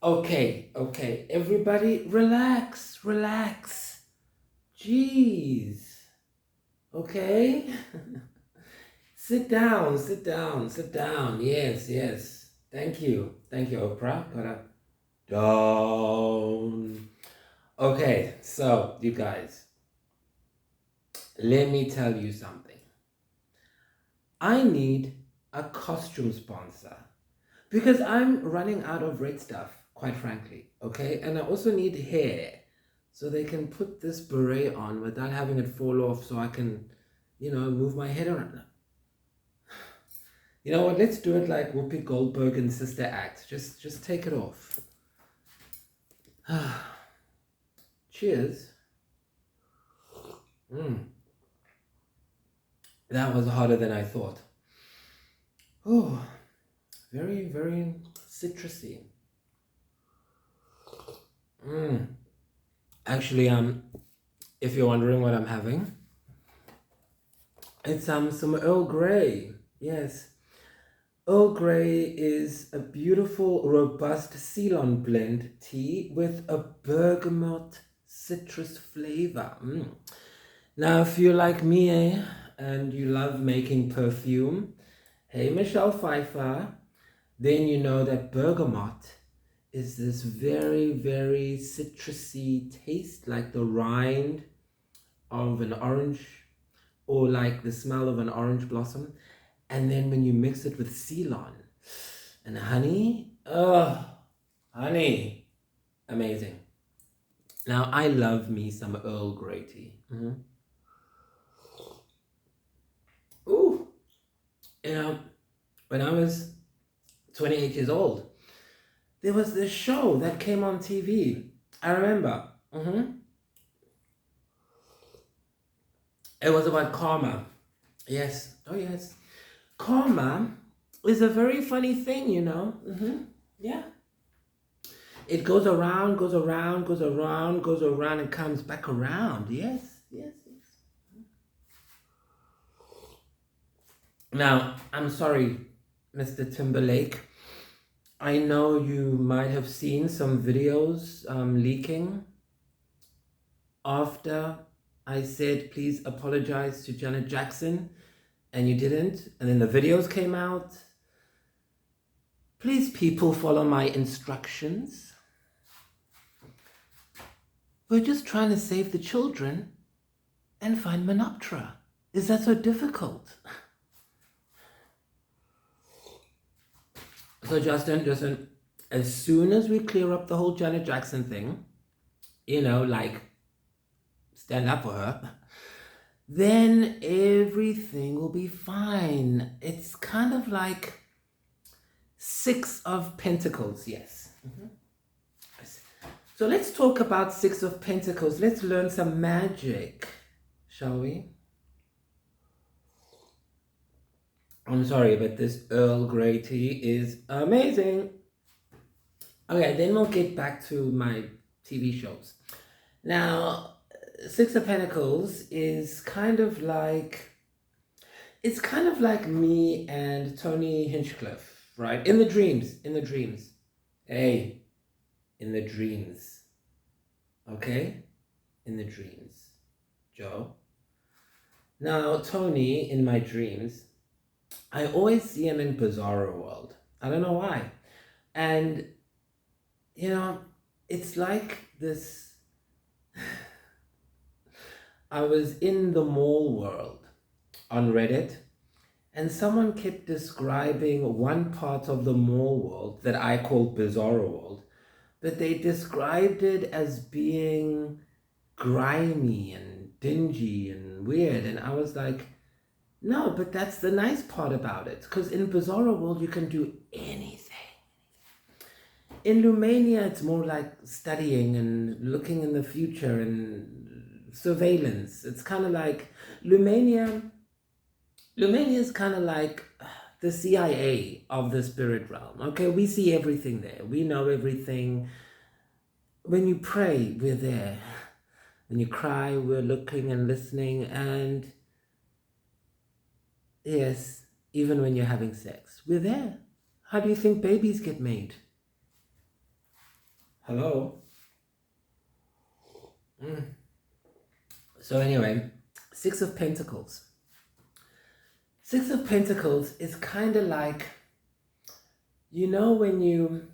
Okay. Everybody, relax. Jeez. Okay. Sit down. Yes. Thank you, Oprah. Put up down. Okay, so you guys, let me tell you something. I need a costume sponsor because I'm running out of red stuff, quite frankly. Okay, and I also need hair so they can put this beret on without having it fall off so I can, move my head around. You know what? Let's do it like Whoopi Goldberg and Sister Act. Just take it off. Cheers. That was harder than I thought. Oh, very, very citrusy. Actually, if you're wondering what I'm having, it's some Earl Grey. Yes. Earl Grey is a beautiful, robust Ceylon blend tea with a bergamot citrus flavor. Now, if you're like me, and you love making perfume, hey, Michelle Pfeiffer, then you know that bergamot is this very, very citrusy taste, like the rind of an orange, or like the smell of an orange blossom. And then when you mix it with Ceylon and honey, honey, amazing. Now, I love me some Earl Grey tea. Ooh, when I was 28 years old, there was this show that came on TV. I remember. It was about karma. Yes. Oh, yes. Karma is a very funny thing, Yeah. It goes around, and comes back around. Yes. Now, I'm sorry, Mr. Timberlake. I know you might have seen some videos leaking after I said, please apologize to Janet Jackson, and you didn't. And then the videos came out. Please, people, follow my instructions. We're just trying to save the children and find Menoptera. Is that so difficult? So Justin, as soon as we clear up the whole Janet Jackson thing, like stand up for her, then everything will be fine. It's kind of like Six of Pentacles, yes. So let's talk about Six of Pentacles. Let's learn some magic, shall we? I'm sorry, but this Earl Grey tea is amazing. Okay, then we'll get back to my TV shows. Now, Six of Pentacles is kind of like me and Tony Hinchcliffe, right? In the dreams. Hey, in the dreams. Okay? In the dreams. Joe. Now, Tony, in my dreams, I always see him in Bizarro World. I don't know why. And, it's like this. I was in the mall world on Reddit, and someone kept describing one part of the mall world that I called Bizarro World, but they described it as being grimy and dingy and weird. And I was like, no, but that's the nice part about it, because in Bizarro World you can do anything. In Lumania, it's more like studying and looking in the future and surveillance. It's kind of like Lumania is kind of like the CIA of the spirit realm. Okay, we see everything there. We know everything. When you pray, we're there. When you cry, we're looking and listening. And yes, even when you're having sex, we're there. How do you think babies get made? Hello? Mm. So anyway, Six of Pentacles. Six of Pentacles is kind of like, you know, when you...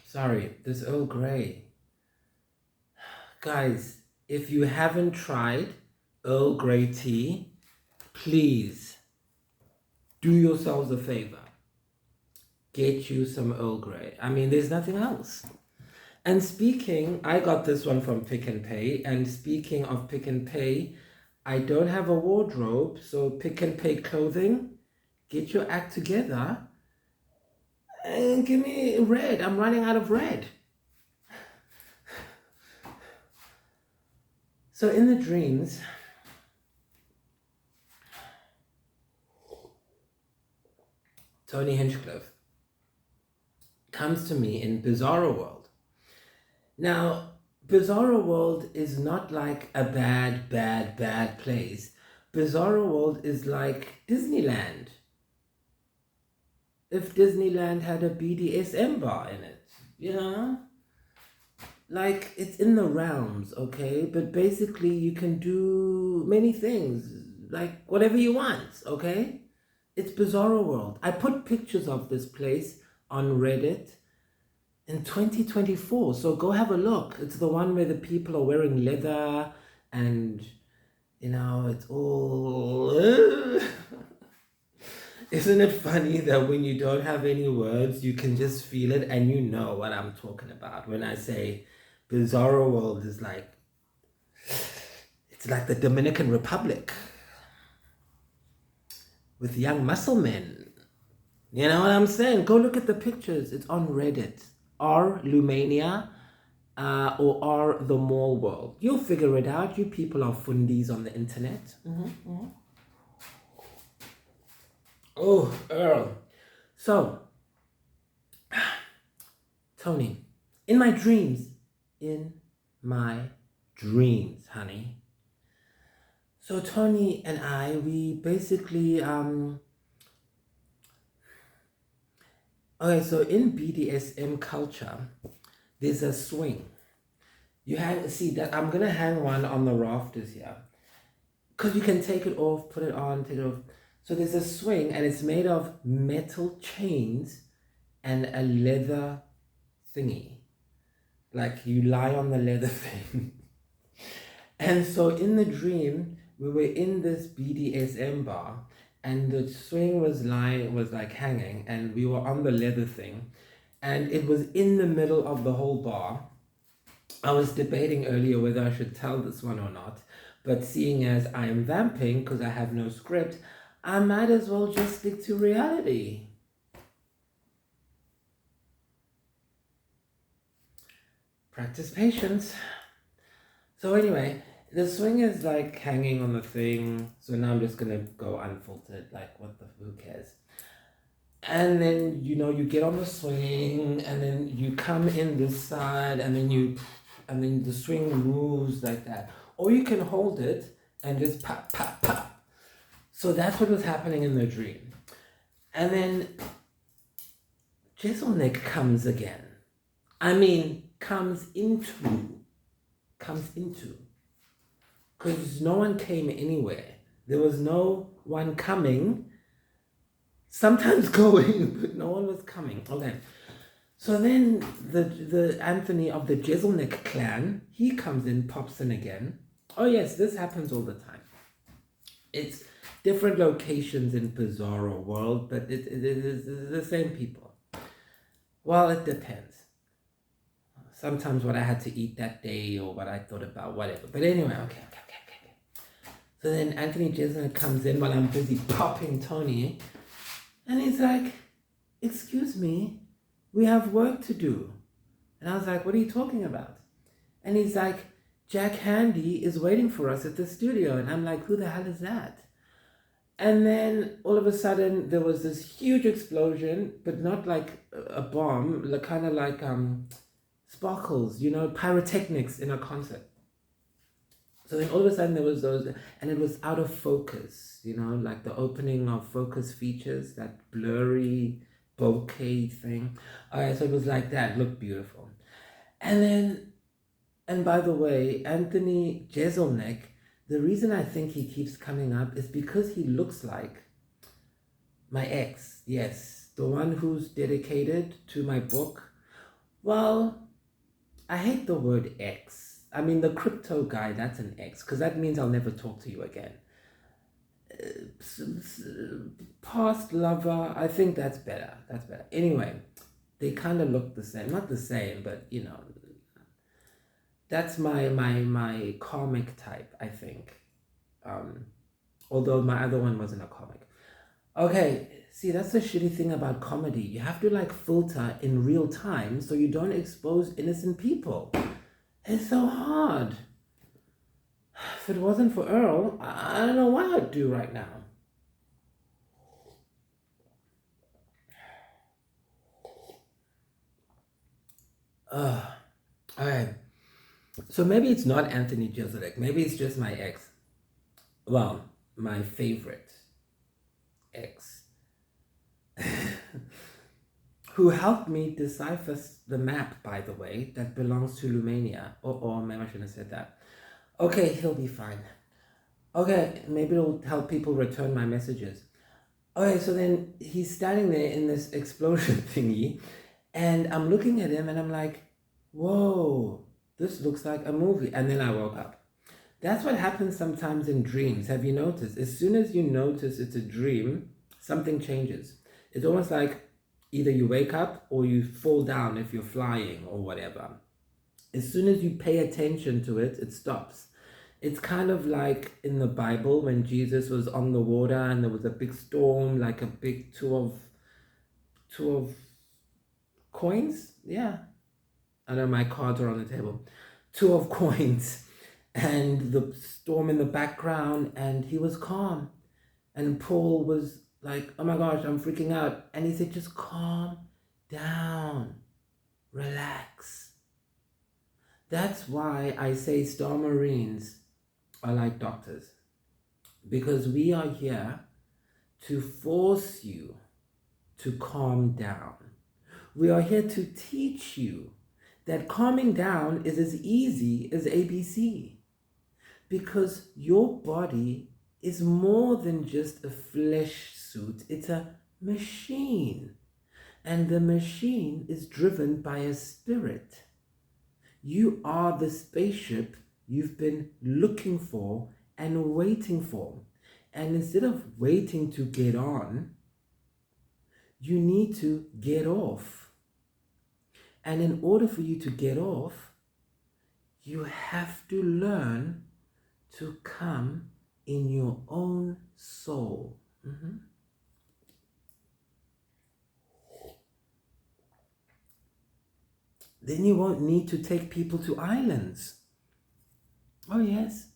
sorry, this Earl Grey. Guys, if you haven't tried Earl Grey tea, please do yourselves a favor. Get you some Earl Grey. I mean, there's nothing else. And speaking, I got this one from Pick and Pay. And speaking of Pick and Pay, I don't have a wardrobe. So Pick and Pay clothing, get your act together and give me red. I'm running out of red. So in the dreams, Tony Hinchcliffe comes to me in Bizarro World. Now, Bizarro World is not like a bad place. Bizarro World is like Disneyland. If Disneyland had a BDSM bar in it, you know? Like, it's in the realms, okay? But basically, you can do many things, like whatever you want, okay? It's Bizarro World. I put pictures of this place on Reddit in 2024, so go have a look. It's the one where the people are wearing leather and, you know, it's all... Isn't it funny that when you don't have any words, you can just feel it and you know what I'm talking about when I say Bizarro World is like, it's like the Dominican Republic with young muscle men. You know what I'm saying? Go look at the pictures. It's on Reddit. R Lumania or R the Mall World. You'll figure it out. You people are fundies on the internet. Oh, Earl. So, Tony, in my dreams, honey. So Tony and I, we basically, okay, so in BDSM culture, there's a swing. You see that I'm gonna hang one on the rafters here, because you can take it off, put it on, take it off. So there's a swing and it's made of metal chains and a leather thingy. Like you lie on the leather thing. And so in the dream, we were in this BDSM bar and the swing was like hanging and we were on the leather thing and it was in the middle of the whole bar. I was debating earlier whether I should tell this one or not, but seeing as I am vamping because I have no script, I might as well just stick to reality. Practice patience. So anyway, the swing is like hanging on the thing. So now I'm just gonna go unfiltered. Like who cares? And then, you know, you get on the swing and then you come in this side and then the swing moves like that. Or you can hold it and just pop, pop, pop. So that's what was happening in the dream. And then Jeselnik comes again. I mean, comes into. Because no one came anywhere. There was no one coming. Sometimes going, but no one was coming. Okay. So then the Anthony of the Jeselnik clan, he comes in, pops in again. Oh yes, this happens all the time. It's different locations in Bizarro World, but it is the same people. Well, it depends. Sometimes what I had to eat that day or what I thought about, whatever. But anyway, okay. So then Anthony Jeselnik comes in while I'm busy popping Tony. And he's like, excuse me, we have work to do. And I was like, what are you talking about? And he's like, Jack Handy is waiting for us at the studio. And I'm like, who the hell is that? And then all of a sudden there was this huge explosion, but not like a bomb, kind of like sparkles, you know, pyrotechnics in a concert. So then all of a sudden there was those, and it was out of focus, you know, like the opening of focus features, that blurry bouquet thing. Alright, so it was like that, looked beautiful. And then, and by the way, Anthony Jeselnik, the reason I think he keeps coming up is because he looks like my ex. Yes, the one who's dedicated to my book. Well, I hate the word ex. I mean, the crypto guy, that's an ex, because that means I'll never talk to you again. Past lover, I think that's better. That's better. Anyway, they kind of look the same. Not the same, but you know, that's my comic type, I think. Although my other one wasn't a comic. Okay, see, that's the shitty thing about comedy. You have to like filter in real time so you don't expose innocent people. It's so hard. If it wasn't for Earl, I don't know what I'd do right now. Alright. So maybe it's not Anthony Jeselnik. Maybe it's just my ex. Well, my favorite ex. Who helped me decipher the map, by the way, that belongs to Lumania. Or maybe I shouldn't have said that. Okay, he'll be fine. Okay, maybe it'll help people return my messages. Okay, so then he's standing there in this explosion thingy, and I'm looking at him and I'm like, whoa, this looks like a movie. And then I woke up. That's what happens sometimes in dreams. Have you noticed? As soon as you notice it's a dream, something changes. It's almost like either you wake up or you fall down if you're flying or whatever. As soon as you pay attention to it, it stops. It's kind of like in the Bible when Jesus was on the water and there was a big storm, like a big two of coins. Yeah, I know my cards are on the table. Two of coins, and the storm in the background, and he was calm, and Paul was like, "Oh my gosh, I'm freaking out," and he said, "Just calm down, relax." That's why I say Star Marines are like doctors, because we are here to force you to calm down. We are here to teach you that calming down is as easy as ABC, because your body is more than just a flesh suit. It's a machine, and the machine is driven by a spirit. You are the spaceship you've been looking for and waiting for. And instead of waiting to get on, you need to get off. And in order for you to get off, you have to learn to come in your own soul. Then you won't need to take people to islands. Oh yes.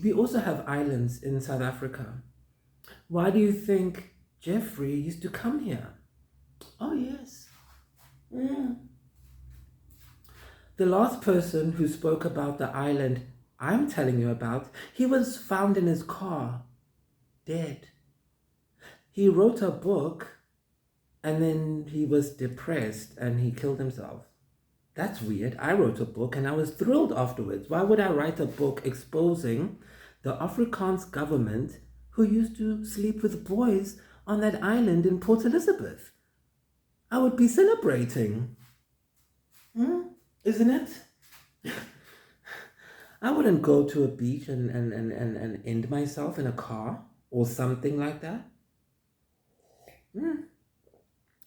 We also have islands in South Africa. Why do you think Jeffrey used to come here? Oh yes. The last person who spoke about the island I'm telling you about, he was found in his car, dead. He wrote a book and then he was depressed and he killed himself. That's weird. I wrote a book and I was thrilled afterwards. Why would I write a book exposing the Afrikaans government who used to sleep with boys on that island in Port Elizabeth? I would be celebrating. Isn't it? I wouldn't go to a beach and end myself in a car or something like that.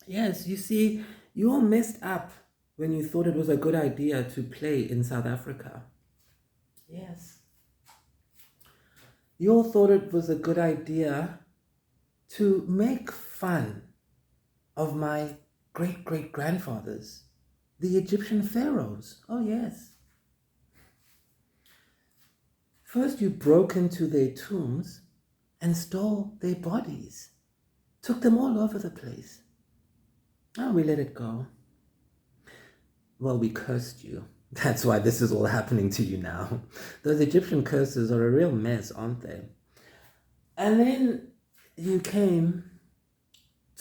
Yes, you see, you all messed up when you thought it was a good idea to play in South Africa. Yes. You all thought it was a good idea to make fun of my great-great-grandfathers, the Egyptian pharaohs. Oh, yes. First, you broke into their tombs and stole their bodies, took them all over the place. Oh, we let it go. Well, we cursed you. That's why this is all happening to you now. Those Egyptian curses are a real mess, aren't they? And then you came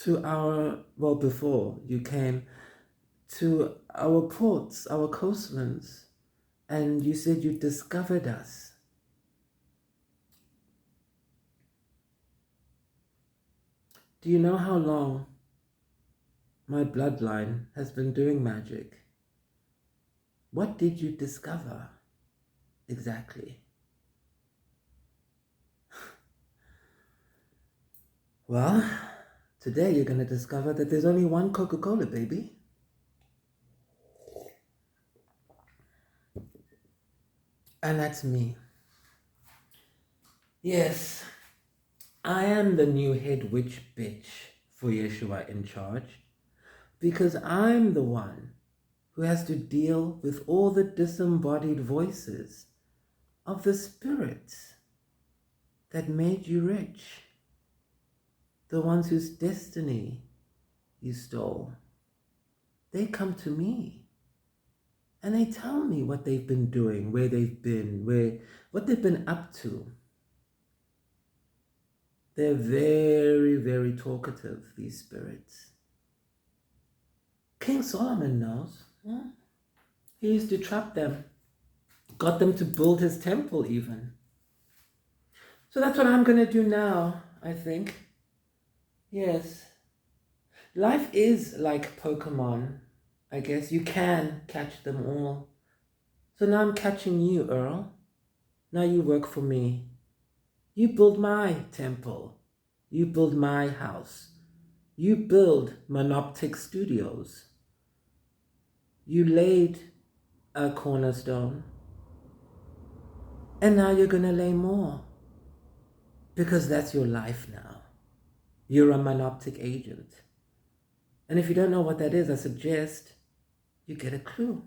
to before you came to our ports, our coastlands, and you said you discovered us. Do you know how long my bloodline has been doing magic? What did you discover exactly? Well, today you're going to discover that there's only one Coca-Cola, baby. And that's me. Yes, I am the new head witch bitch for Yeshua in charge, because I'm the one who has to deal with all the disembodied voices of the spirits that made you rich, the ones whose destiny you stole. They come to me and they tell me what they've been doing, where they've been, what they've been up to. They're very, very talkative, these spirits. King Solomon knows. He used to trap them, got them to build his temple even. So that's what I'm going to do now, I think. Yes. Life is like Pokemon, I guess. You can catch them all. So now I'm catching you, Earl. Now you work for me. You build my temple. You build my house. You build Monoptic Studios. You laid a cornerstone. And now you're going to lay more. Because that's your life now. You're a Monoptic agent. And if you don't know what that is, I suggest you get a clue.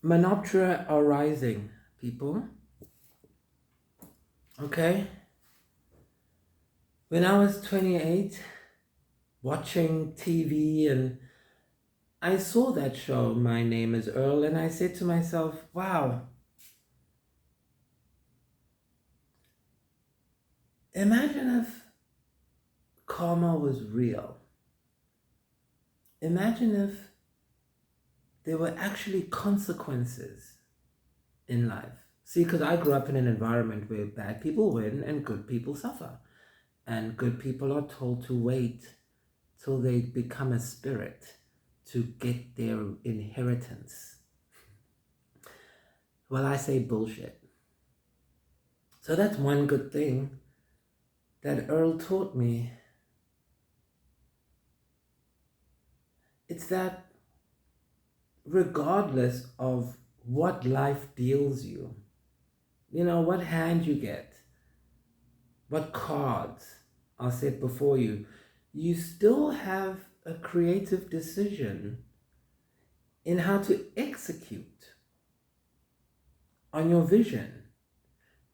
Monoptera are rising, people. Okay? When I was 28, watching TV, and I saw that show, My Name is Earl, and I said to myself, wow, imagine if karma was real. Imagine if there were actually consequences in life. See, because I grew up in an environment where bad people win and good people suffer. And good people are told to wait till they become a spirit to get their inheritance. Well, I say bullshit. So that's one good thing that Earl taught me. It's that regardless of what life deals you, what hand you get, what cards are set before you, you still have a creative decision in how to execute on your vision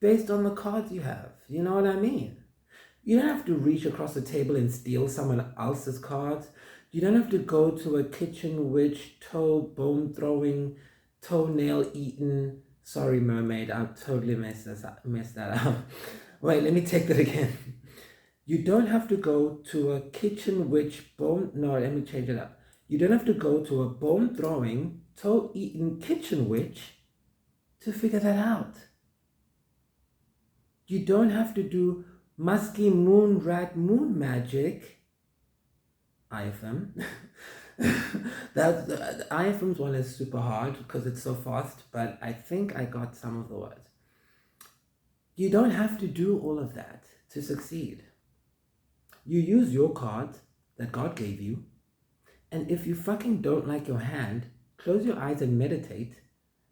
based on the cards you have. You know what I mean? You don't have to reach across the table and steal someone else's cards. You don't have to go to a kitchen witch, bone throwing, toenail eating. Sorry, mermaid, I totally messed that up. Wait, let me take that again. You don't have to go to a kitchen witch let me change it up. You don't have to go to a bone throwing, toe eating kitchen witch to figure that out. You don't have to do musky moon rat moon magic. IFM. The IFM's one is super hard because it's so fast, but I think I got some of the words. You don't have to do all of that to succeed. You use your cards that God gave you, and if you fucking don't like your hand, close your eyes and meditate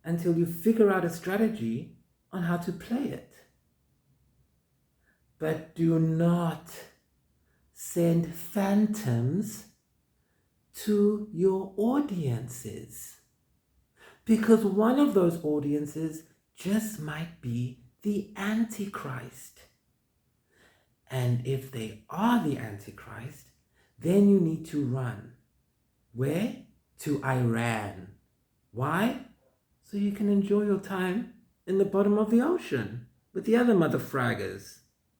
until you figure out a strategy on how to play it. But do not send phantoms to your audiences, because one of those audiences just might be the Antichrist. And if they are the Antichrist, then you need to run. Where? To Iran. Why? So you can enjoy your time in the bottom of the ocean. But the other mother fraggers,